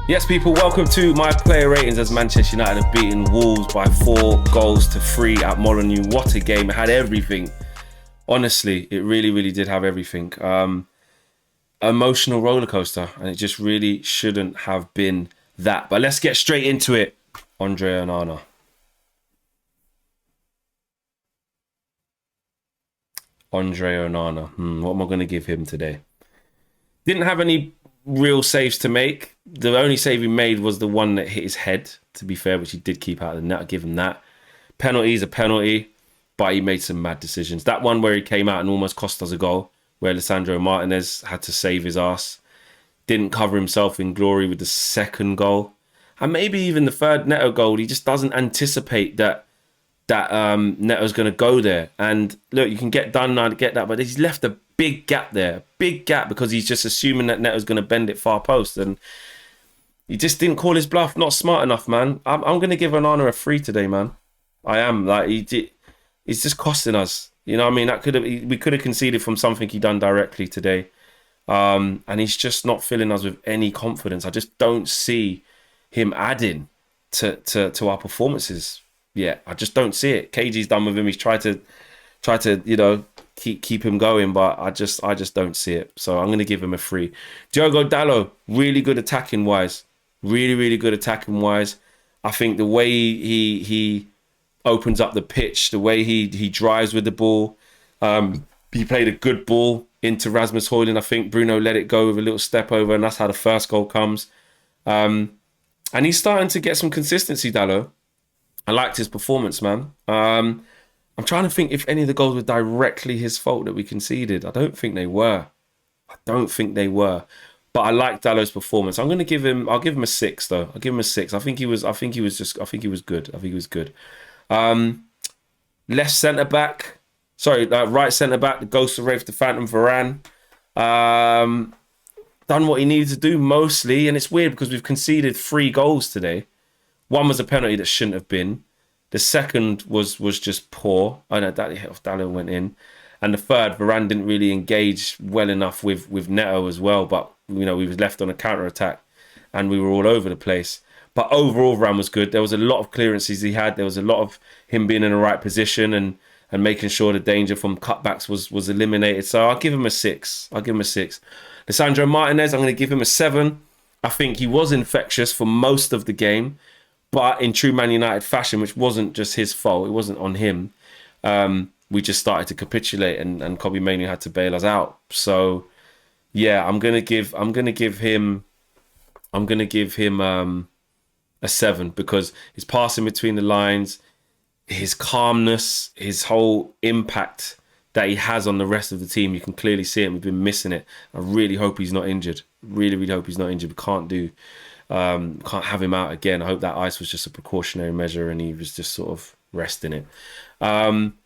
Yes, people, welcome to my player ratings as Manchester United have beaten Wolves by 4-3 at Molineux. What a game. It had everything. Honestly, it really, really did have everything. Emotional roller coaster, and it just really shouldn't have been that. But let's get straight into it. Andre Onana. Andre Onana. What am I going to give him today? Didn't have any real saves to make. The only save he made was the one that hit his head, to be fair, which he did keep out of the net. I'll give him that. Penalty is a penalty, but he made some mad decisions. That one where he came out and almost cost us a goal, where Alejandro Martinez had to save his ass. Didn't cover himself in glory with the second goal. And maybe even the third Neto goal, he just doesn't anticipate that Neto's going to go there. And look, you can get done now to get that, but he's left a big gap there. Big gap because he's just assuming that Neto's going to bend it far post. And he just didn't call his bluff. Not smart enough, man. I'm going to give Onana a 3 today, man. I am. He's just costing us. You know what I mean? We could have conceded from something he done directly today. And he's just not filling us with any confidence. I just don't see him adding to our performances yet. I just don't see it. KG's done with him. He's tried to keep him going, but I just don't see it. So I'm going to give him a 3. Diogo Dalot, really good attacking wise. Really, really good attacking wise. I think the way he opens up the pitch, the way he drives with the ball. He played a good ball into Rasmus Hojlund. I think Bruno let it go with a little step over, and that's how the first goal comes. And he's starting to get some consistency, Dalot. I liked his performance, man. I'm trying to think if any of the goals were directly his fault that we conceded. I don't think they were. But I like Dalot's performance. I'll give him a 6 though. I'll give him a 6. I think he was good. Left centre back. Right centre back, the ghost of Rafe the Phantom Varane. Done what he needed to do mostly, and it's weird because we've conceded 3 goals today. One was a penalty that shouldn't have been. The second was just poor. I know that hit off Dalot went in. And the third, Varane didn't really engage well enough with Neto as well. But, we was left on a counter-attack and we were all over the place. But overall, Varane was good. There was a lot of clearances he had. There was a lot of him being in the right position and making sure the danger from cutbacks was eliminated. So I'll give him a 6. Alejandro Martinez, I'm going to give him a 7. I think he was infectious for most of the game. But in true Man United fashion, which wasn't just his fault, it wasn't on him. We just started to capitulate, and Kobbie Mainoo had to bail us out. So, yeah, I'm gonna give him a 7 because his passing between the lines, his calmness, his whole impact that he has on the rest of the team. You can clearly see it. We've been missing it. I really hope he's not injured. Really, really hope he's not injured. We can't have him out again. I hope that ice was just a precautionary measure and he was just sort of resting it.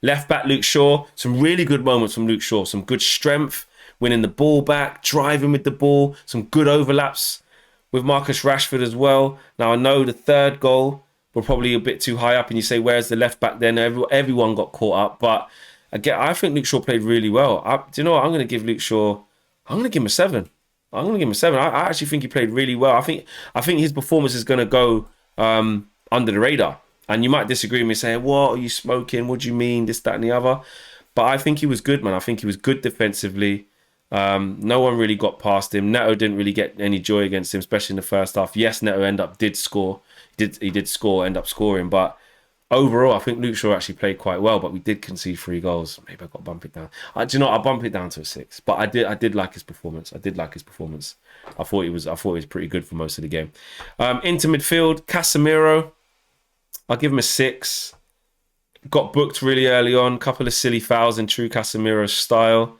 Left back Luke Shaw, some really good moments from Luke Shaw, some good strength, winning the ball back, driving with the ball, some good overlaps with Marcus Rashford as well. Now I know the third goal were probably a bit too high up and you say, where's the left back then? Everyone got caught up, but again, I think Luke Shaw played really well. Do you know what? I'm going to give Luke Shaw, I'm going to give him a 7. I actually think he played really well. I think his performance is going to go under the radar. And you might disagree with me saying, what are you smoking? What do you mean? This, that and the other. But I think he was good, man. I think he was good defensively. No one really got past him. Neto didn't really get any joy against him, especially in the first half. Yes, Neto did score. He did score, end up scoring. But overall, I think Luke Shaw actually played quite well, but we did concede 3 goals. Maybe I got to bump it down. Do you know what? I'll bump it down to a 6. But I did like his performance. I thought he was pretty good for most of the game. Into midfield, Casemiro. I'll give him a 6. Got booked really early on. Couple of silly fouls in true Casemiro style.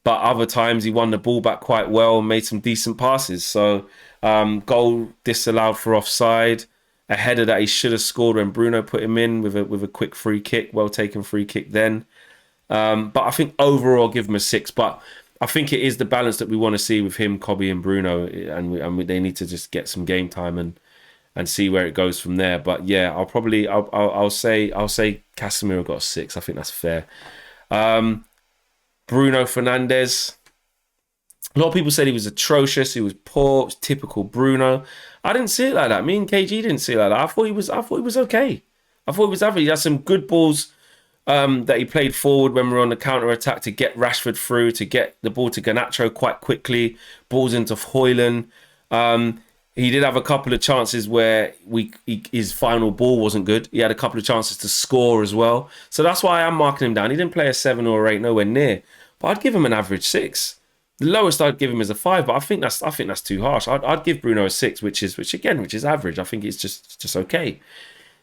But other times he won the ball back quite well and made some decent passes. So goal disallowed for offside. A header that he should have scored when Bruno put him in with a quick free kick, well taken free kick then. But I think overall I'll give him a 6. But I think it is the balance that we want to see with him, Kobbie and Bruno, and they need to just get some game time and see where it goes from there. But yeah, I'll say Casemiro got a 6. I think that's fair. Bruno Fernandes. A lot of people said he was atrocious. He was poor. It was typical Bruno. I didn't see it like that. Me and KG didn't see it like that. I thought he was okay. I thought he was average. He had some good balls that he played forward when we were on the counter attack to get Rashford through, to get the ball to Garnacho quite quickly. Balls into Hojlund. He did have a couple of chances where his final ball wasn't good. He had a couple of chances to score as well. So that's why I am marking him down. He didn't play a 7 or 8, nowhere near. But I'd give him an average 6. The lowest I'd give him is a 5, but I think that's too harsh. I'd give Bruno a 6, which is average. I think it's just okay.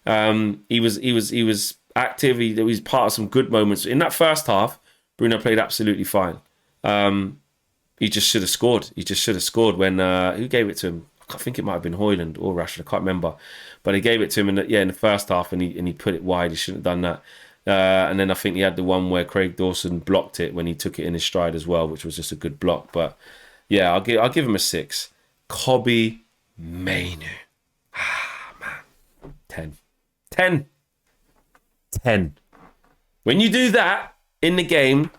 He was active. He was part of some good moments in that first half. Bruno played absolutely fine. He just should have scored. He just should have scored when who gave it to him? I think it might have been Hojlund or Rashford. I can't remember, but he gave it to him in the first half, and he put it wide. He shouldn't have done that. And then I think he had the one where Craig Dawson blocked it when he took it in his stride as well, which was just a good block. But yeah, I'll give him a 6. Kobbie Mainoo. Man. 10. When you do that in the game,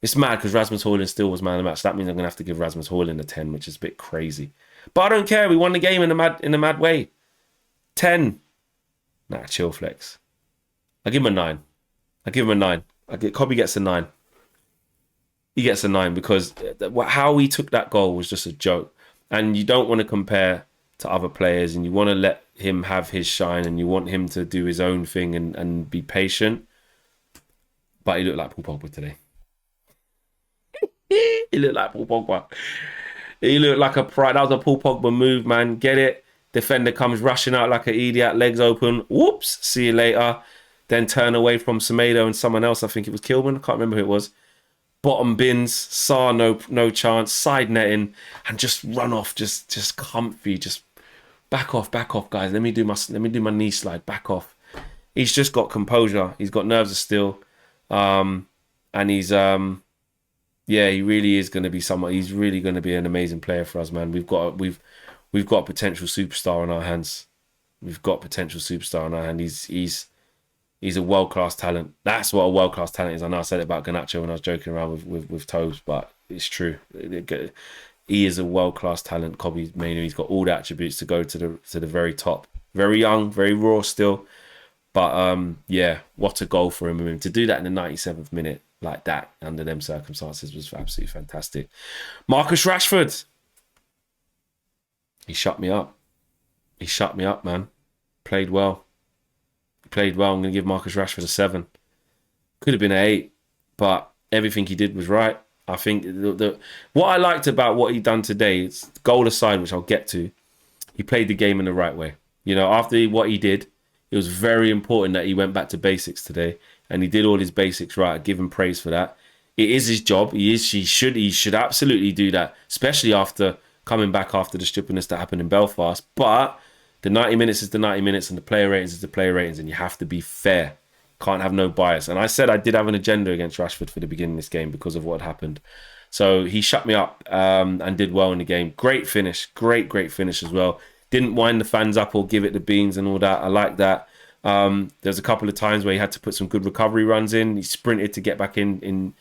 it's mad because Rasmus Hojlund still was man of the match. That means I'm going to have to give Rasmus Hojlund a 10, which is a bit crazy. But I don't care. We won the game in a mad way. 10. Nah, chill flex. I'll give him a 9. Kobbie gets a 9. He gets a 9 because how he took that goal was just a joke. And you don't want to compare to other players, and you want to let him have his shine, and you want him to do his own thing and be patient. But he looked like Paul Pogba today. He looked like Paul Pogba. He looked like a pride. That was a Paul Pogba move, man. Get it? Defender comes rushing out like an idiot, legs open. Whoops, see you later. Then turn away from Semedo and someone else. I think it was Kilman. I can't remember who it was. Bottom bins. Saw no chance. Side netting and just run off. Just comfy. Just back off, guys. Let me do my knee slide. Back off. He's just got composure. He's got nerves of steel. And he's he really is going to be someone. He's really going to be an amazing player for us, man. We've got a potential superstar on our hands. He's a world-class talent. That's what a world-class talent is. I know I said it about Garnacho when I was joking around with Toes, but it's true. He is a world-class talent, Kobbie Mainoo. He's got all the attributes to go to the very top. Very young, very raw still. But what a goal for him. To do that in the 97th minute like that under them circumstances was absolutely fantastic. Marcus Rashford. He shut me up. Man. Played well. I'm going to give Marcus Rashford a 7. Could have been an 8, but everything he did was right. I think what I liked about what he done today, it's goal aside, which I'll get to, he played the game in the right way. After what he did, it was very important that he went back to basics today, and he did all his basics right. I give him praise for that. It is his job. He should absolutely do that, especially after coming back after the stupidness that happened in Belfast. But the 90 minutes is the 90 minutes, and the player ratings is the player ratings, and you have to be fair. Can't have no bias. And I said I did have an agenda against Rashford for the beginning of this game because of what happened. So he shut me up and did well in the game. Great finish. Great finish as well. Didn't wind the fans up or give it the beans and all that. I like that. There's a couple of times where he had to put some good recovery runs in. He sprinted to get back in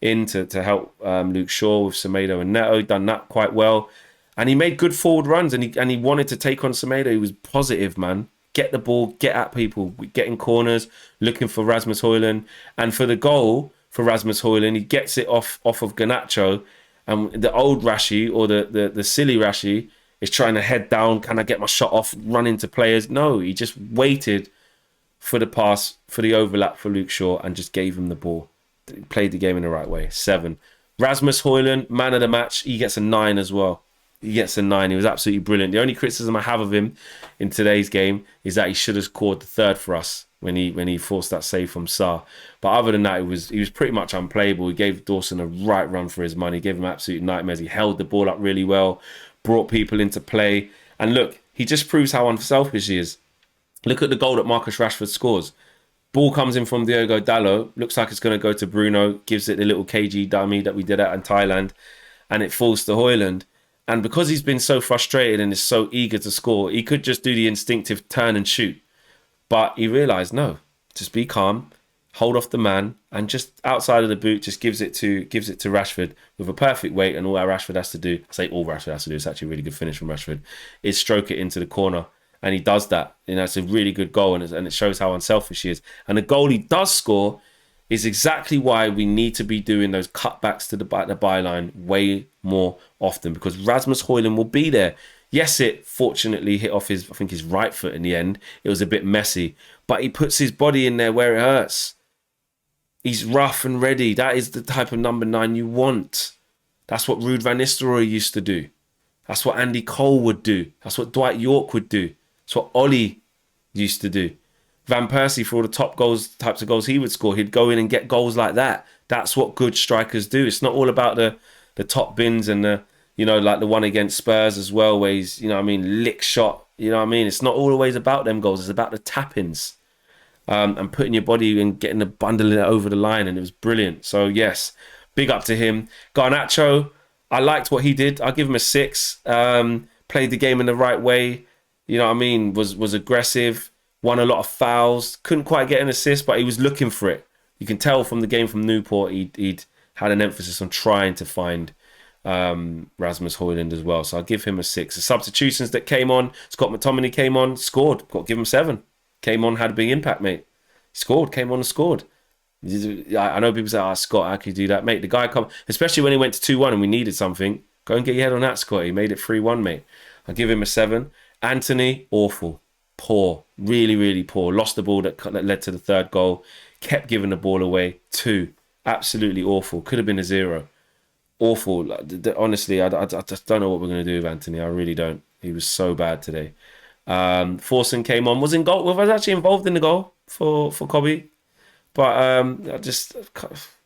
to help Luke Shaw with Semedo and Neto. Done that quite well. And he made good forward runs, and he wanted to take on Semedo. He was positive, man. Get the ball, get at people, get in corners, looking for Rasmus Hojlund. And for the goal for Rasmus Hojlund, he gets it off of Garnacho. And the old Rashi, or the silly Rashi, is trying to head down. Can I get my shot off, run into players? No, he just waited for the pass, for the overlap for Luke Shaw, and just gave him the ball. He played the game in the right way. 7. Rasmus Hojlund, man of the match. He gets a 9 as well. He gets a 9. He was absolutely brilliant. The only criticism I have of him in today's game is that he should have scored the 3rd for us when he forced that save from Sarr. But other than that, he was pretty much unplayable. He gave Dawson a right run for his money. He gave him absolute nightmares. He held the ball up really well, brought people into play. And look, he just proves how unselfish he is. Look at the goal that Marcus Rashford scores. Ball comes in from Diogo Dalot. Looks like it's going to go to Bruno. Gives it the little KG dummy that we did out in Thailand. And it falls to Hojlund. And because he's been so frustrated and is so eager to score, he could just do the instinctive turn and shoot. But he realised, no, just be calm, hold off the man, and just outside of the boot, just gives it to Rashford with a perfect weight. And all that Rashford has to do, I say all Rashford has to do, it's actually a really good finish from Rashford, is stroke it into the corner. And he does that. You know, it's a really good goal, and it shows how unselfish he is. And the goal he does score is exactly why we need to be doing those cutbacks to the byline way more often, because Rasmus Hojlund will be there. Yes, it fortunately hit off his right foot in the end. It was a bit messy, but he puts his body in there where it hurts. He's rough and ready. That is the type of number 9 you want. That's what Ruud van Nistelrooy used to do. That's what Andy Cole would do. That's what Dwight York would do. That's what Ollie used to do. Van Persie, for all the types of goals he would score, he'd go in and get goals like that. That's what good strikers do. It's not all about the top bins and the, you know, like the one against Spurs as well, where he's, you know what I mean, lick shot. You know what I mean? It's not always about them goals. It's about the tap-ins and putting your body and getting the bundling it over the line. And it was brilliant. So, yes, big up to him. Garnacho, I liked what he did. I'll give him a 6. Played the game in the right way. You know what I mean? Was aggressive. Won a lot of fouls. Couldn't quite get an assist, but he was looking for it. You can tell from the game from Newport, he'd had an emphasis on trying to find Rasmus Hojlund as well. So I'll give him a 6. The substitutions that came on, Scott McTominay came on, scored. Got to give him 7. Came on, had a big impact, mate. Scored, came on and scored. I know people say, oh, Scott, how can you do that? Mate, the guy come, especially when he went to 2-1 and we needed something, go and get your head on that, Scott. He made it 3-1, mate. I'll give him a 7. Anthony, awful. Poor, really, really poor. Lost the ball that led to the 3rd goal. Kept giving the ball away. 2, absolutely awful. Could have been a 0. Awful. Honestly, I just don't know what we're going to do with Anthony. I really don't. He was so bad today. Forson came on, was in goal. Well, was actually involved in the goal for Kobbie, but I just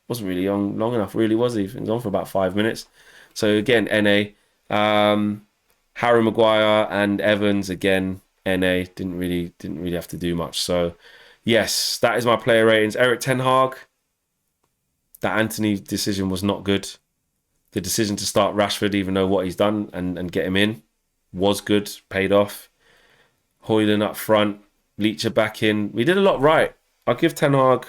wasn't really long enough. Really, was he? He was on for about 5 minutes. So again, NA. Harry Maguire and Evans again. NA didn't really have to do much. So yes, that is my player ratings. Eric Ten Hag, that Anthony decision was not good. The decision to start Rashford, even though what he's done and get him in, was good, paid off. Hojlund up front, Bleacher back in. We did a lot right. I'll give Ten Hag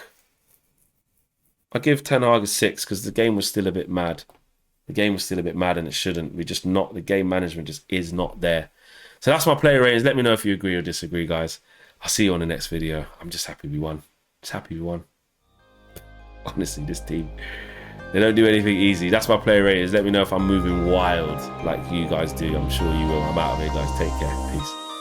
a 6 because the game was still a bit mad. The game was still a bit mad and it shouldn't. The game management just is not there. So that's my player ratings. Let me know if you agree or disagree, guys. I'll see you on the next video. I'm just happy we won. Honestly, this team, they don't do anything easy. That's my player ratings. Let me know if I'm moving wild like you guys do. I'm sure you will. I'm out of it, guys. Take care. Peace.